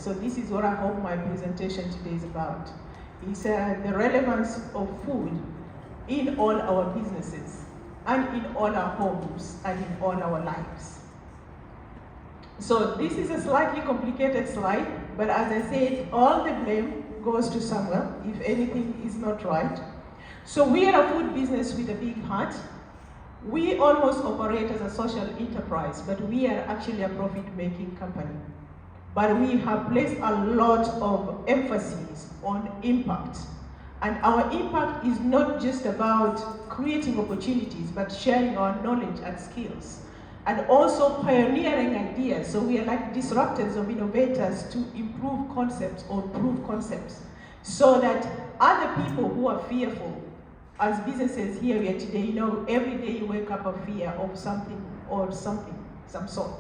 So this is what I hope my presentation today is about. It's the relevance of food in all our businesses and in all our homes and in all our lives. So this is a slightly complicated slide, but as I said, all the blame goes to somewhere if anything is not right. So we are a food business with a big heart. We almost operate as a social enterprise, but we are actually a profit-making company. But we have placed a lot of emphasis on impact. And our impact is not just about creating opportunities, but sharing our knowledge and skills. And also pioneering ideas. So we are like disruptors or innovators to improve concepts or prove concepts. So that other people who are fearful, as businesses here today, you know, every day you wake up a fear of something or some sort.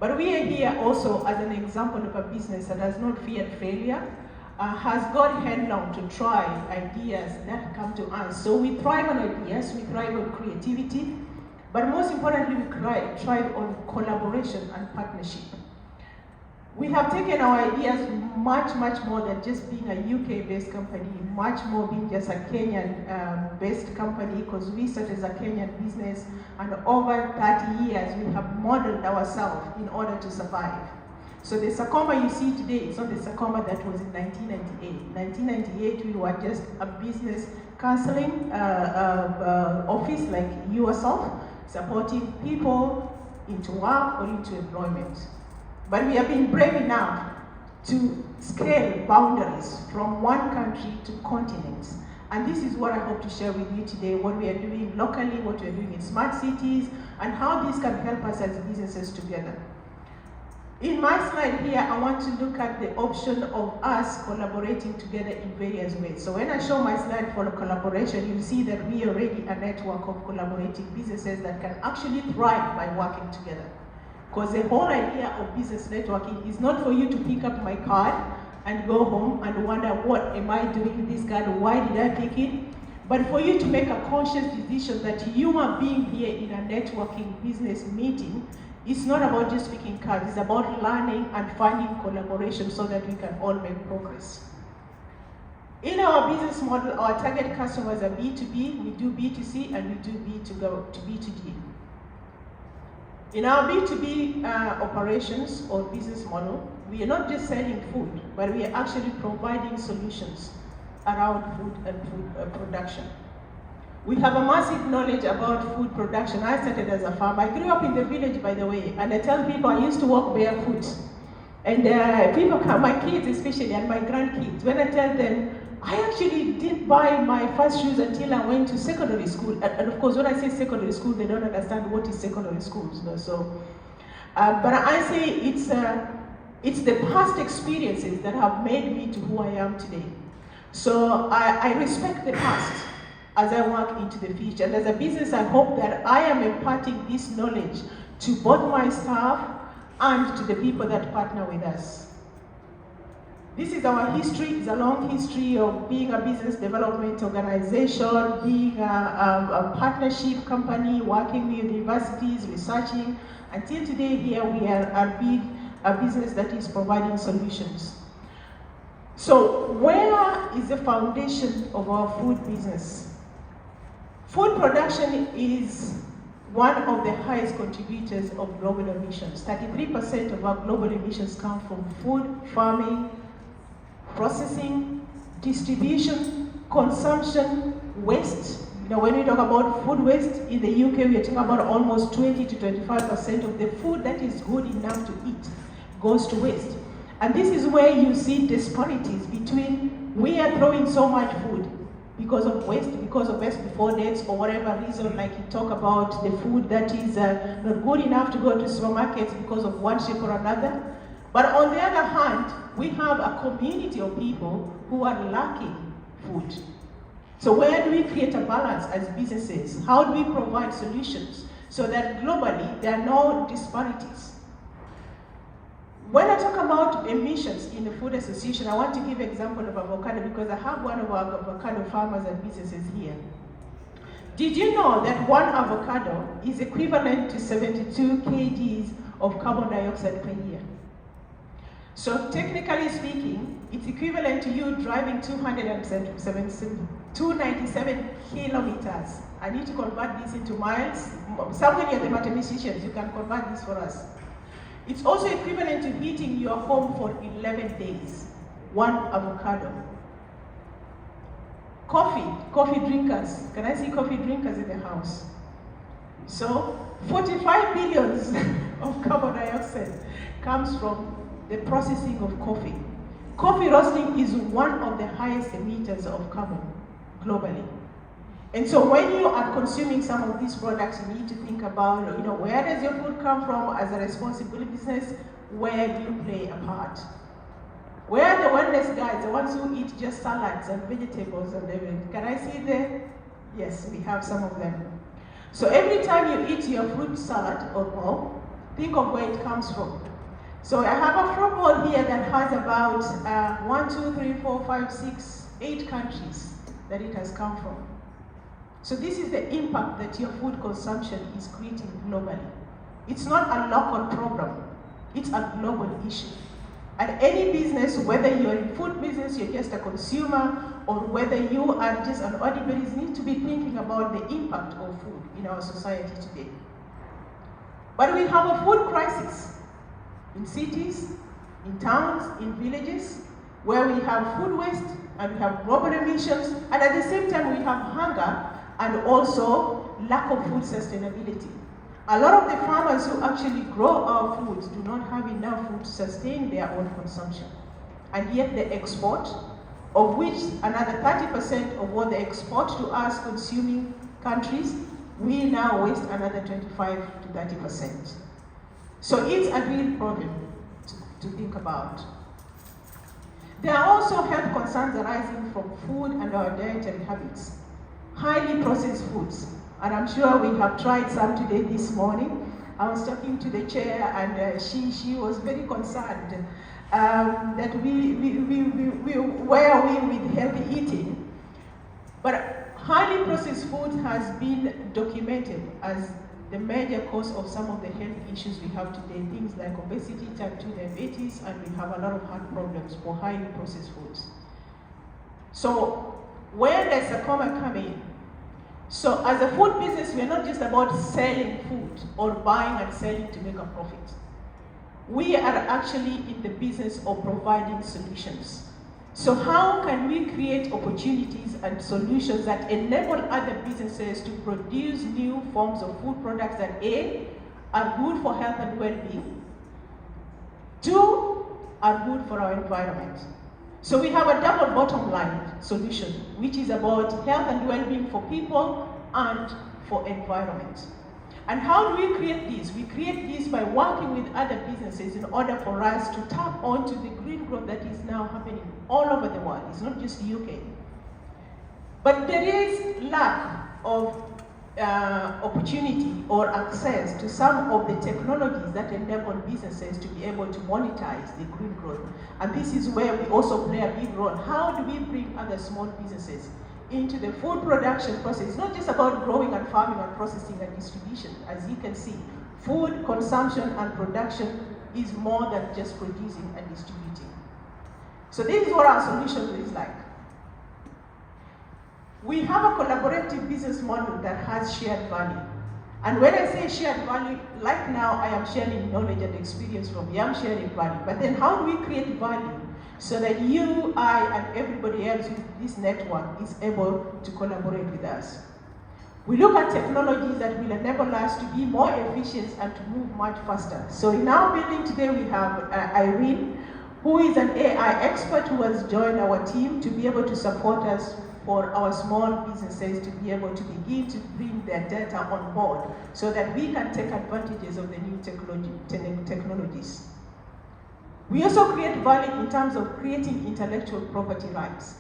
But we are here also as an example of a business that has not feared failure, has got headlong to try ideas that come to us. So we thrive on ideas, we thrive on creativity, but most importantly, we thrive on collaboration and partnership. We have taken our ideas much more than just being a UK-based company, much more being just a Kenyan-based company, because we started as a Kenyan business, and over 30 years, we have modeled ourselves in order to survive. So the Sacoma you see today is not the Sacoma that was in 1998. 1998, we were just a business counseling office like yourself, supporting people into work or into employment. But we have been brave enough to scale boundaries from one country to continents. And this is what I hope to share with you today, what we are doing locally, what we are doing in smart cities, and how this can help us as businesses together. In my slide here, I want to look at the option of us collaborating together in various ways. So when I show my slide for collaboration, you'll see that we are already a network of collaborating businesses that can actually thrive by working together. Because the whole idea of business networking is not for you to pick up my card and go home and wonder, what am I doing with this card? Why did I pick it? But for you to make a conscious decision that you are being here in a networking business meeting. It's not about just picking cards, it's about learning and finding collaboration so that we can all make progress. In our business model, our target customers are B2B, we do B2C, and we do B2D. In our B2B operations or business model, we are not just selling food, but we are actually providing solutions around food and food production. We have a massive knowledge about food production. I started as a farmer. I grew up in the village, by the way, and I tell people I used to walk barefoot. And people come, my kids especially, and my grandkids, when I tell them, I actually didn't buy my first shoes until I went to secondary school. And of course, when I say secondary school, they don't understand what is secondary school. You know? So, but I say it's the past experiences that have made me to who I am today. So I respect the past as I work into the future. And as a business, I hope that I am imparting this knowledge to both my staff and to the people that partner with us. This is our history. It's a long history of being a business development organization, being a partnership company, working with universities, researching. Until today here, we are a business that is providing solutions. So where is the foundation of our food business? Food production is one of the highest contributors of global emissions. 33% of our global emissions come from food, farming, processing, distribution, consumption, waste. You know, when we talk about food waste in the UK, we are talking about almost 20 to 25% of the food that is good enough to eat goes to waste. And this is where you see disparities between we are throwing so much food because of waste, because of best before dates, or whatever reason, like you talk about the food that is not good enough to go to supermarkets because of one shape or another. But on the other hand, we have a community of people who are lacking food. So where do we create a balance as businesses? How do we provide solutions so that globally there are no disparities? When I talk about emissions in the Food Association, I want to give an example of avocado because I have one of our avocado farmers and businesses here. Did you know that one avocado is equivalent to 72 kgs of carbon dioxide per year? So technically speaking, it's equivalent to you driving 297 kilometers. I need to convert this into miles. Somebody at the mathematicians, you can convert this for us. It's also equivalent to heating your home for 11 days. One avocado. Coffee drinkers. Can I see coffee drinkers in the house? So 45 billions of carbon dioxide comes from the processing of coffee. Coffee roasting is one of the highest emitters of carbon globally. And so when you are consuming some of these products, you need to think about, where does your food come from as a responsible business? Where do you play a part? Where are the wellness guys, the ones who eat just salads and vegetables and everything? Can I see there? Yes, we have some of them. So every time you eat your fruit salad or bowl, think of where it comes from. So I have a fruit bowl here that has about 8 countries that it has come from. So this is the impact that your food consumption is creating globally. It's not a local problem, it's a global issue. And any business, whether you're in food business, you're just a consumer, or whether you are just an auditor, need to be thinking about the impact of food in our society today. But we have a food crisis in cities, in towns, in villages, where we have food waste and we have global emissions, and at the same time we have hunger and also lack of food sustainability. A lot of the farmers who actually grow our foods do not have enough food to sustain their own consumption. And yet they export, of which another 30% of what they export to us consuming countries, we now waste another 25 to 30%. So it's a real problem to think about. There are also health concerns arising from food and our dietary habits. Highly processed foods, and I'm sure we have tried some today this morning. I was talking to the chair, and she was very concerned that where are we with healthy eating? But highly processed food has been documented as the major cause of some of the health issues we have today, things like obesity, type 2 diabetes, and we have a lot of heart problems for highly processed foods. So where does Sacoma come in? So as a food business, we're not just about selling food or buying and selling to make a profit. We are actually in the business of providing solutions. So how can we create opportunities and solutions that enable other businesses to produce new forms of food products that A, are good for health and well-being, 2, are good for our environment. So we have a double bottom line solution, which is about health and well-being for people and for environment. And how do we create this? We create this by working with other businesses in order for us to tap onto the green growth that is now happening all over the world. It's not just the UK. But there is lack of opportunity or access to some of the technologies that enable businesses to be able to monetize the green growth. And this is where we also play a big role. How do we bring other small businesses into the food production process? It's not just about growing and farming and processing and distribution. As you can see, food consumption and production is more than just producing and distributing. So this is what our solution is like. We have a collaborative business model that has shared value. And when I say shared value, like now I am sharing knowledge and experience from you, I'm sharing value. But then how do we create value so that you, I, and everybody else in this network is able to collaborate with us? We look at technologies that will enable us to be more efficient and to move much faster. So in our building today we have Irene, who is an AI expert who has joined our team to be able to support us for our small businesses to be able to begin to bring their data on board so that we can take advantages of the new technologies. We also create value in terms of creating intellectual property rights.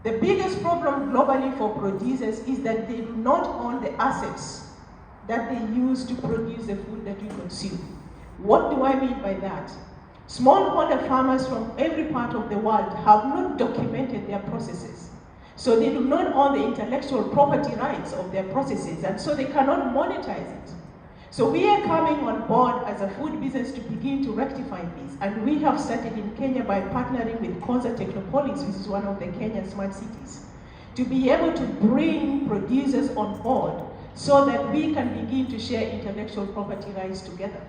The biggest problem globally for producers is that they do not own the assets that they use to produce the food that we consume. What do I mean by that? Smallholder farmers from every part of the world have not documented their processes. So they do not own the intellectual property rights of their processes, and so they cannot monetize it. So we are coming on board as a food business to begin to rectify this. And we have started in Kenya by partnering with Konza Technopolis, which is one of the Kenyan smart cities, to be able to bring producers on board so that we can begin to share intellectual property rights together.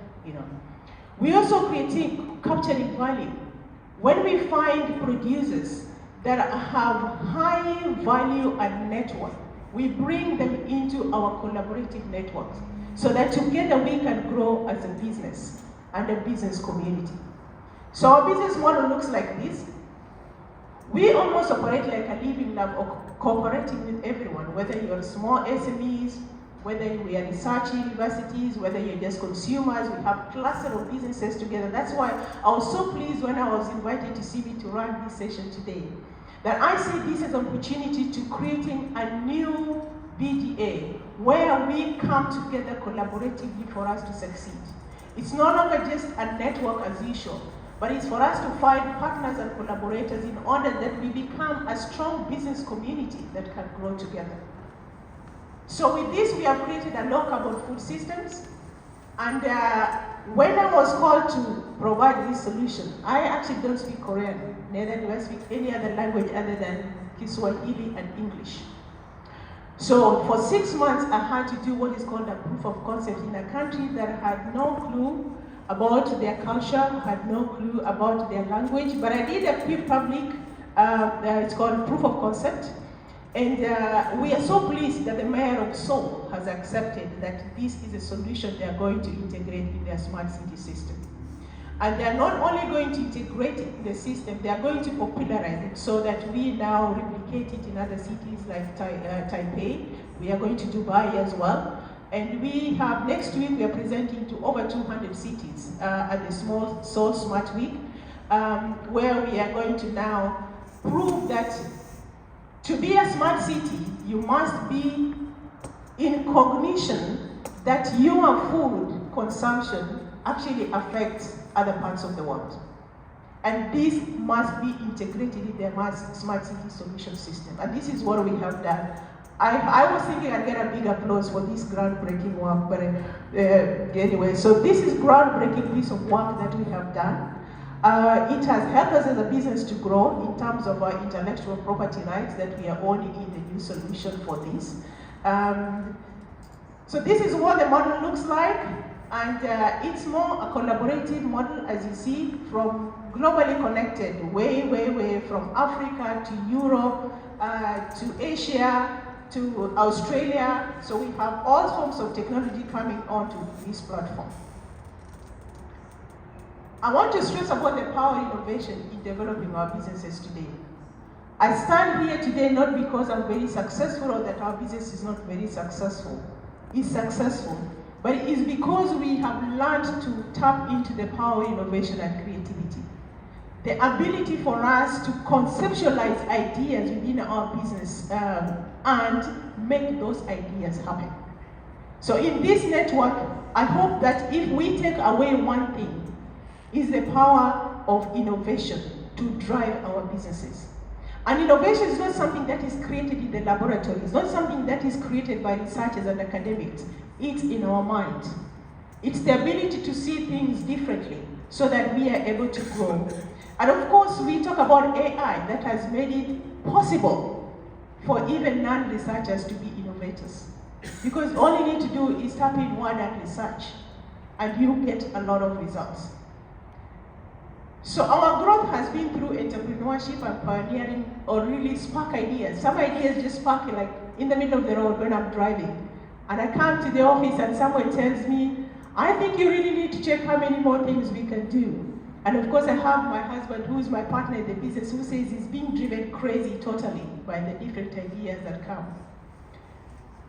We also capturing value. When we find producers that have high value and network, we bring them into our collaborative networks so that together we can grow as a business and a business community. So our business model looks like this. We almost operate like a living lab, cooperating with everyone, whether you're small SMEs, whether we are research universities, whether you're just consumers. We have cluster of businesses together. That's why I was so pleased when I was invited to CB to run this session today, that I see this as an opportunity to creating a new BDA where we come together collaboratively for us to succeed. It's no longer just a network as usual, but it's for us to find partners and collaborators in order that we become a strong business community that can grow together. So with this, we have created a low-carbon food systems. And when I was called to provide this solution, I actually don't speak Korean, neither do I speak any other language other than Kiswahili and English. So for 6 months, I had to do what is called a proof of concept in a country that had no clue about their culture, had no clue about their language, but I did a pre-public, it's called proof of concept. And we are so pleased that the mayor of Seoul has accepted that this is a solution they are going to integrate in their smart city system. And they are not only going to integrate it in the system, they are going to popularize it so that we now replicate it in other cities like Taipei. We are going to Dubai as well. And we have, next week, we are presenting to over 200 cities at the Seoul Smart Week, where we are going to now prove that to be a smart city, you must be in cognition that your food consumption actually affects other parts of the world. And this must be integrated in the smart city solution system. And this is what we have done. I was thinking I'd get a big applause for this groundbreaking work, but anyway, so this is groundbreaking piece of work that we have done. It has helped us as a business to grow in terms of our intellectual property rights that we are owning in the new solution for this. So this is what the model looks like, and it's more a collaborative model, as you see, from globally connected, way from Africa to Europe, to Asia, to Australia. So we have all forms of technology coming onto this platform. I want to stress about the power of innovation in developing our businesses today. I stand here today not because I'm very successful or that our business is not very successful. It's successful, but it is because we have learned to tap into the power of innovation and creativity. The ability for us to conceptualize ideas within our business and make those ideas happen. So in this network, I hope that if we take away one thing, is the power of innovation to drive our businesses. And innovation is not something that is created in the laboratory. It's not something that is created by researchers and academics. It's in our mind. It's the ability to see things differently so that we are able to grow. And of course, we talk about AI that has made it possible for even non-researchers to be innovators. Because all you need to do is tap in word and research, and you get a lot of results. So our growth has been through entrepreneurship and pioneering, or really spark ideas. Some ideas just spark like in the middle of the road when I'm driving. And I come to the office and someone tells me, I think you really need to check how many more things we can do. And of course I have my husband, who is my partner in the business, who says he's being driven crazy totally by the different ideas that come.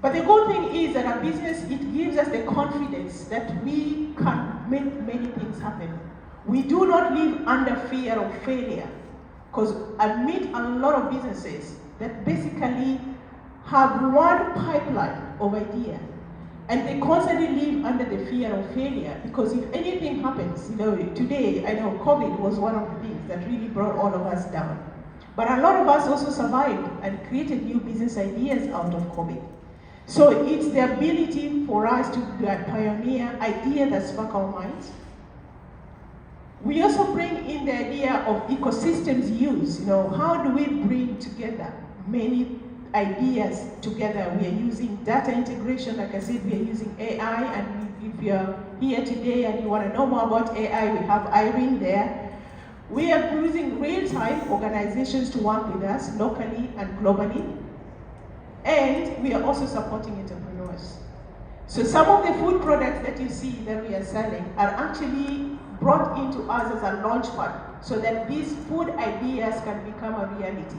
But the good thing is that our business, it gives us the confidence that we can make many things happen. We do not live under fear of failure, because I meet a lot of businesses that basically have one pipeline of idea, and they constantly live under the fear of failure, because if anything happens, today, I know COVID was one of the things that really brought all of us down. But a lot of us also survived and created new business ideas out of COVID. So it's the ability for us to pioneer ideas that spark our minds. We also bring in the idea of ecosystems use. How do we bring together many ideas together? We are using data integration, like I said, we are using AI, and if you're here today and you want to know more about AI, we have Irene there. We are using real-time organizations to work with us locally and globally. And we are also supporting entrepreneurs. So some of the food products that you see that we are selling are actually brought into us as a launchpad so that these food ideas can become a reality.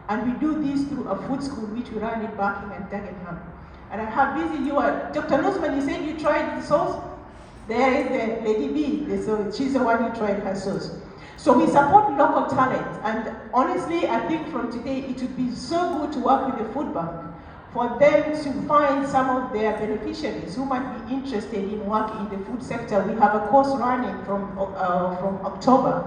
And we do this through a food school which we run in Barking and Dagenham. And I have busy you are, Dr. Nusman, you said you tried the sauce? There is the Lady B, so she's the one who tried her sauce. So we support local talent, and honestly, I think from today it would be so good to work with the food bank for them to find some of their beneficiaries who might be interested in working in the food sector. We have a course running from October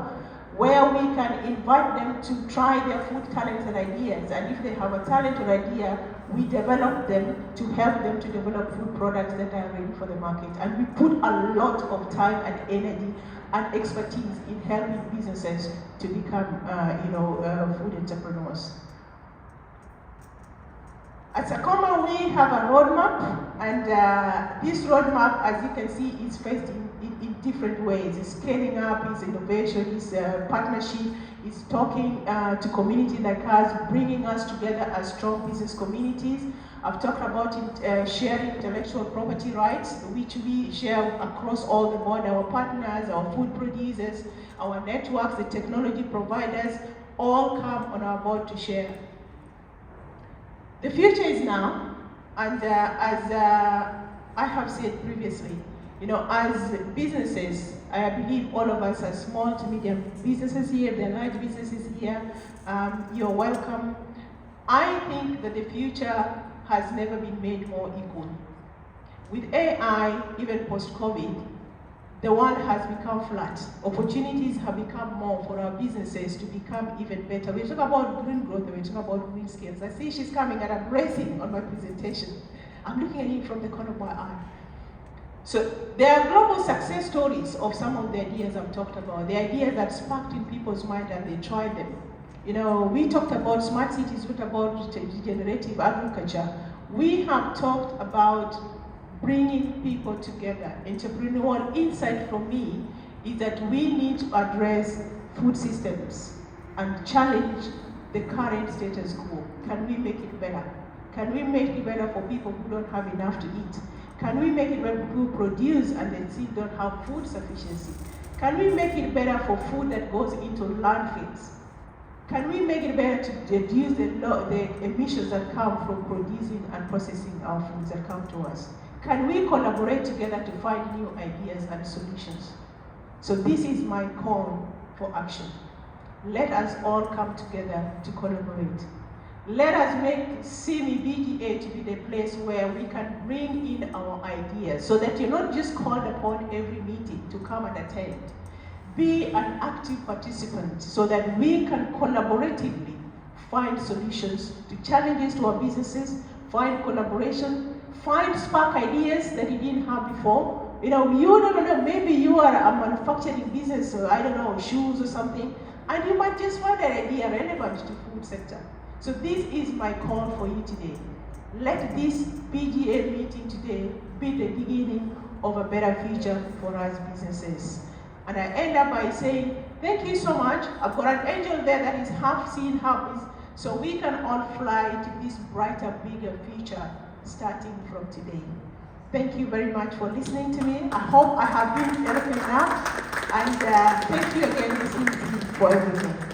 where we can invite them to try their food talents and ideas, and if they have a talent or idea, we develop them to help them to develop food products that are ready for the market. And we put a lot of time and energy and expertise in helping businesses to become food entrepreneurs. At Sacoma, we have a roadmap, and this roadmap, as you can see, is faced in different ways. It's scaling up, it's innovation, it's partnership, it's talking to communities like us, bringing us together as strong business communities. I've talked about sharing intellectual property rights, which we share across all the board, our partners, our food producers, our networks, the technology providers, all come on our board to share. The future is now, and as I have said previously, as businesses, I believe all of us are small to medium businesses here, there are large businesses here, you're welcome. I think that the future has never been made more equal. With AI, even post-COVID, the world has become flat. Opportunities have become more for our businesses to become even better. We talk about green growth, we talk about green skills. I see she's coming and I'm racing on my presentation. I'm looking at you from the corner of my eye. So there are global success stories of some of the ideas I've talked about, the ideas that sparked in people's mind and they tried them. We talked about smart cities, we talked about regenerative agriculture. We have talked about bringing people together. Entrepreneurial insight from me is that we need to address food systems and challenge the current status quo. Can we make it better? Can we make it better for people who don't have enough to eat? Can we make it better for people who produce and then still don't have food sufficiency? Can we make it better for food that goes into landfills? Can we make it better to reduce the emissions that come from producing and processing our foods that come to us? Can we collaborate together to find new ideas and solutions? So this is my call for action. Let us all come together to collaborate. Let us make CIMI BGA to be the place where we can bring in our ideas so that you're not just called upon every meeting to come and attend. Be an active participant so that we can collaboratively find solutions to challenges to our businesses, find collaboration, find spark ideas that you didn't have before. You don't know, maybe you are a manufacturing business, or I don't know, shoes or something, and you might just find an idea relevant to food sector. So this is my call for you today. Let this BGA meeting today be the beginning of a better future for us businesses. And I end up by saying, thank you so much. I've got an angel there that is half seen, half is, so we can all fly to this brighter, bigger future starting from today. Thank you very much for listening to me. I hope I have been eloquent enough. And thank you again, Ms. for everything.